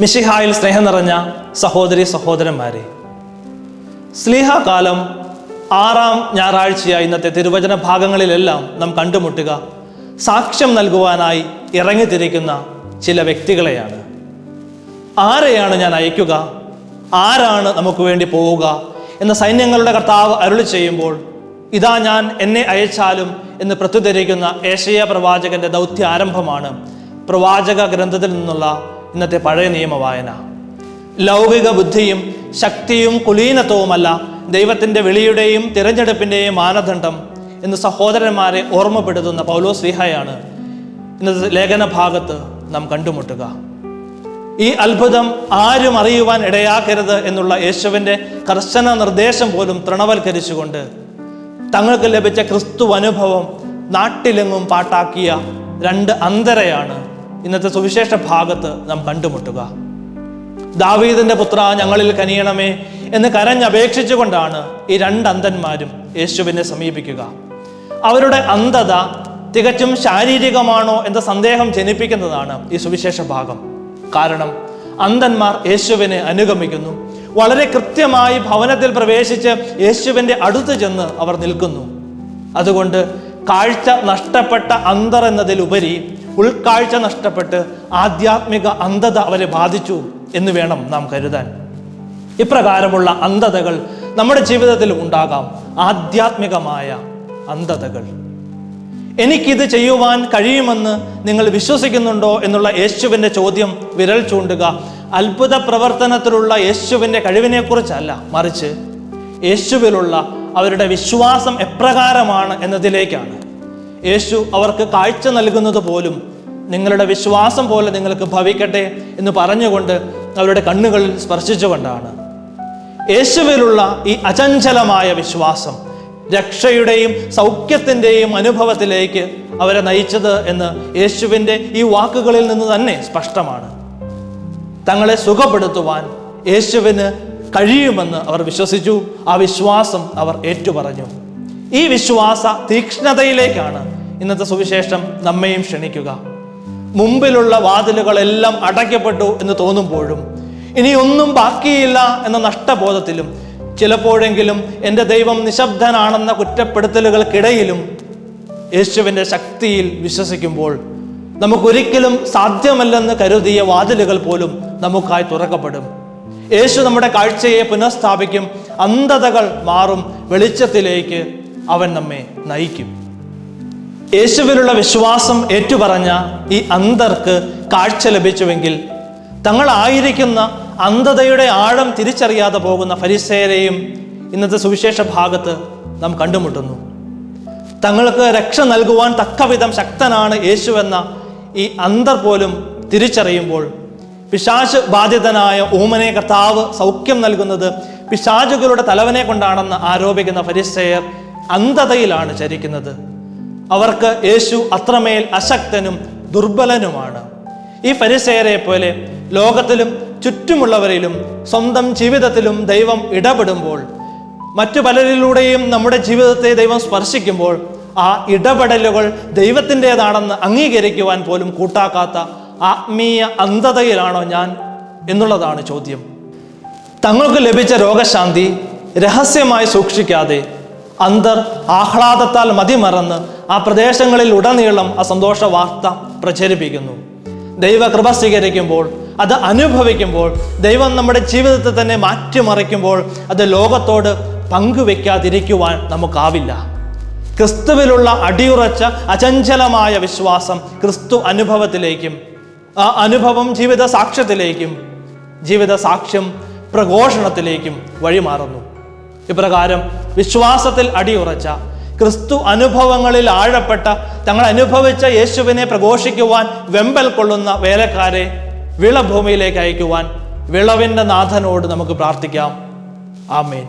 മിശിഹായിൽ സ്നേഹം നിറഞ്ഞ സഹോദരി സഹോദരന്മാരെ, സ്ലീഹാകാലം 6-ാം ഞായറാഴ്ചയായി ഇന്നത്തെ തിരുവചന ഭാഗങ്ങളിലെല്ലാം നാം കണ്ടുമുട്ടുക സാക്ഷ്യം നൽകുവാനായി ഇറങ്ങിത്തിരിക്കുന്ന ചില വ്യക്തികളെയാണ്. ആരെയാണ് ഞാൻ അയക്കുക, ആരാണ് നമുക്ക് വേണ്ടി പോവുക എന്ന സൈന്യങ്ങളുടെ കർത്താവ് അരുളി ചെയ്യുമ്പോൾ, ഇതാ ഞാൻ എന്നെ അയച്ചാലും എന്ന് പ്രത്യുദ്ധരിക്കുന്ന ഏശയ്യാ പ്രവാചകന്റെ ദൗത്യ ആരംഭമാണ് പ്രവാചക ഗ്രന്ഥത്തിൽ നിന്നുള്ള ഇന്നത്തെ പഴയ നിയമ വായന. ലൗകിക ബുദ്ധിയും ശക്തിയും കുലീനത്വവുമല്ല ദൈവത്തിൻ്റെ വിളിയുടെയും തിരഞ്ഞെടുപ്പിൻ്റെയും മാനദണ്ഡം എന്ന് സഹോദരന്മാരെ ഓർമ്മപ്പെടുത്തുന്ന പൗലോസ് ശ്ലീഹയാണ് ഇന്നത്തെ ലേഖന ഭാഗത്ത് നാം കണ്ടുമുട്ടുക. ഈ അത്ഭുതം ആരും അറിയുവാൻ ഇടയാക്കരുത് എന്നുള്ള യേശുവിൻ്റെ കർശന നിർദ്ദേശം പോലും തൃണവൽക്കരിച്ചുകൊണ്ട് തങ്ങൾക്ക് ലഭിച്ച ക്രിസ്തു അനുഭവം നാട്ടിലെങ്ങും പാട്ടാക്കിയ 2 അന്ധരെയാണ് ഇന്നത്തെ സുവിശേഷ ഭാഗത്ത് നാം കണ്ടുമുട്ടുക. ദാവീദിന്റെ പുത്ര ഞങ്ങളിൽ കനിയണമേ എന്ന് കരഞ്ഞപേക്ഷിച്ചുകൊണ്ടാണ് ഈ 2 അന്ധന്മാരും യേശുവിനെ സമീപിക്കുക. അവരുടെ അന്ധത തികച്ചും ശാരീരികമാണോ എന്ന സന്ദേഹം ജനിപ്പിക്കുന്നതാണ് ഈ സുവിശേഷ ഭാഗം. കാരണം അന്ധന്മാർ യേശുവിനെ അനുഗമിക്കുന്നു. വളരെ കൃത്യമായി ഭവനത്തിൽ പ്രവേശിച്ച് യേശുവിൻ്റെ അടുത്ത് ചെന്ന് അവർ നിൽക്കുന്നു. അതുകൊണ്ട് കാഴ്ച നഷ്ടപ്പെട്ട അന്ധർ എന്നതിലുപരി ഉൾക്കാഴ്ച നഷ്ടപ്പെട്ട് ആധ്യാത്മിക അന്ധത അവരെ ബാധിച്ചു എന്ന് വേണം നാം കരുതാൻ. ഇപ്രകാരമുള്ള അന്ധതകൾ നമ്മുടെ ജീവിതത്തിൽ ഉണ്ടാകാം, ആധ്യാത്മികമായ അന്ധതകൾ. എനിക്കിത് ചെയ്യുവാൻ കഴിയുമെന്ന് നിങ്ങൾ വിശ്വസിക്കുന്നുണ്ടോ എന്നുള്ള യേശുവിൻ്റെ ചോദ്യം വിരൽ ചൂണ്ടുക അത്ഭുത പ്രവർത്തനത്തിലുള്ള യേശുവിൻ്റെ കഴിവിനെക്കുറിച്ചല്ല, മറിച്ച് യേശുവിലുള്ള അവരുടെ വിശ്വാസം എപ്രകാരമാണ് എന്നതിലേക്കാണ്. യേശു അവർക്ക് കാഴ്ച നൽകുന്നത് പോലും നിങ്ങളുടെ വിശ്വാസം പോലെ നിങ്ങൾക്ക് ഭവിക്കട്ടെ എന്ന് പറഞ്ഞുകൊണ്ട് അവരുടെ കണ്ണുകളിൽ സ്പർശിച്ചുകൊണ്ടാണ്. യേശുവിലുള്ള ഈ അചഞ്ചലമായ വിശ്വാസം രക്ഷയുടെയും സൗഖ്യത്തിൻ്റെയും അനുഭവത്തിലേക്ക് അവരെ നയിച്ചത് എന്ന് യേശുവിൻ്റെ ഈ വാക്കുകളിൽ നിന്ന് തന്നെ സ്പഷ്ടമാണ്. തങ്ങളെ സുഖപ്പെടുത്തുവാൻ യേശുവിന് കഴിയുമെന്ന് അവർ വിശ്വസിച്ചു. ആ വിശ്വാസം അവർ ഏറ്റുപറഞ്ഞു. ഈ വിശ്വാസ തീക്ഷ്ണതയിലേക്കാണ് ഇന്നത്തെ സുവിശേഷം നമ്മെയും ക്ഷണിക്കുക. മുമ്പിലുള്ള വാതിലുകളെല്ലാം അടയ്ക്കപ്പെട്ടു എന്ന് തോന്നുമ്പോഴും ഇനിയൊന്നും ബാക്കിയില്ല എന്ന നഷ്ടബോധത്തിലും ചിലപ്പോഴെങ്കിലും എൻ്റെ ദൈവം നിശബ്ദനാണെന്ന കുറ്റപ്പെടുത്തലുകൾക്കിടയിലും യേശുവിൻ്റെ ശക്തിയിൽ വിശ്വസിക്കുമ്പോൾ നമുക്കൊരിക്കലും സാധ്യമല്ലെന്ന് കരുതിയ വാതിലുകൾ പോലും നമുക്കായി തുറക്കപ്പെടും. യേശു നമ്മുടെ കാഴ്ചയെ പുനഃസ്ഥാപിക്കും. അന്ധതകൾ മാറും. വെളിച്ചത്തിലേക്ക് അവൻ നമ്മെ നയിക്കും. യേശുവിലുള്ള വിശ്വാസം ഏറ്റുപറഞ്ഞ ഈ അന്ധർക്ക് കാഴ്ച ലഭിച്ചുവെങ്കിൽ തങ്ങളായിരിക്കുന്ന അന്ധതയുടെ ആഴം തിരിച്ചറിയാതെ പോകുന്ന ഫരിസേയരെയും ഇന്നത്തെ സുവിശേഷ ഭാഗത്ത് നാം കണ്ടുമുട്ടുന്നു. തങ്ങൾക്ക് രക്ഷ നൽകുവാൻ തക്കവിധം ശക്തനാണ് യേശുവെന്ന ഈ അന്ധർ പോലും തിരിച്ചറിയുമ്പോൾ പിശാച് ബാധിതനായ ഊമനെ കർത്താവ് സൗഖ്യം നൽകുന്നത് പിശാചുകളുടെ തലവനെ കൊണ്ടാണെന്ന് ആരോപിക്കുന്ന ഫരിസേയർ അന്ധതയിലാണ് ചരിക്കുന്നത്. അവർക്ക് യേശു അത്രമേൽ അശക്തനും ദുർബലനുമാണ്. ഈ ഫരിസേയരെ പോലെ ലോകത്തിലും ചുറ്റുമുള്ളവരിലും സ്വന്തം ജീവിതത്തിലും ദൈവം ഇടപെടുമ്പോൾ, മറ്റു പലരിലൂടെയും നമ്മുടെ ജീവിതത്തെ ദൈവം സ്പർശിക്കുമ്പോൾ ആ ഇടപെടലുകൾ ദൈവത്തിൻ്റെതാണെന്ന് അംഗീകരിക്കുവാൻ പോലും കൂട്ടാക്കാത്ത ആത്മീയ അന്ധതയിലാണോ ഞാൻ എന്നുള്ളതാണ് ചോദ്യം. തങ്ങൾക്ക് ലഭിച്ച രോഗശാന്തി രഹസ്യമായി സൂക്ഷിക്കാതെ അന്ധർ ആഹ്ലാദത്താൽ മതിമറന്ന് ആ പ്രദേശങ്ങളിൽ ഉടനീളം ആ സന്തോഷ വാർത്ത പ്രചരിപ്പിക്കുന്നു. ദൈവകൃപ സ്വീകരിക്കുമ്പോൾ, അത് അനുഭവിക്കുമ്പോൾ, ദൈവം നമ്മുടെ ജീവിതത്തെ തന്നെ മാറ്റിമറിക്കുമ്പോൾ അത് ലോകത്തോട് പങ്കുവെക്കാതിരിക്കുവാൻ നമുക്കാവില്ല. ക്രിസ്തുവിലുള്ള അടിയുറച്ച അചഞ്ചലമായ വിശ്വാസം ക്രിസ്തു അനുഭവത്തിലേക്കും ആ അനുഭവം ജീവിത സാക്ഷ്യത്തിലേക്കും ജീവിത സാക്ഷ്യം പ്രഘോഷണത്തിലേക്കും വഴിമാറുന്നു. ഇപ്രകാരം വിശ്വാസത്തിൽ അടിയുറച്ച ക്രിസ്തു അനുഭവങ്ങളിൽ ആഴപ്പെട്ട തങ്ങൾ അനുഭവിച്ച യേശുവിനെ പ്രഘോഷിക്കുവാൻ വെമ്പൽ കൊള്ളുന്ന വേലക്കാരെ വിളഭൂമിയിലേക്ക് അയക്കുവാൻ വിളവിൻ്റെ നാഥനോട് നമുക്ക് പ്രാർത്ഥിക്കാം. ആമേൻ.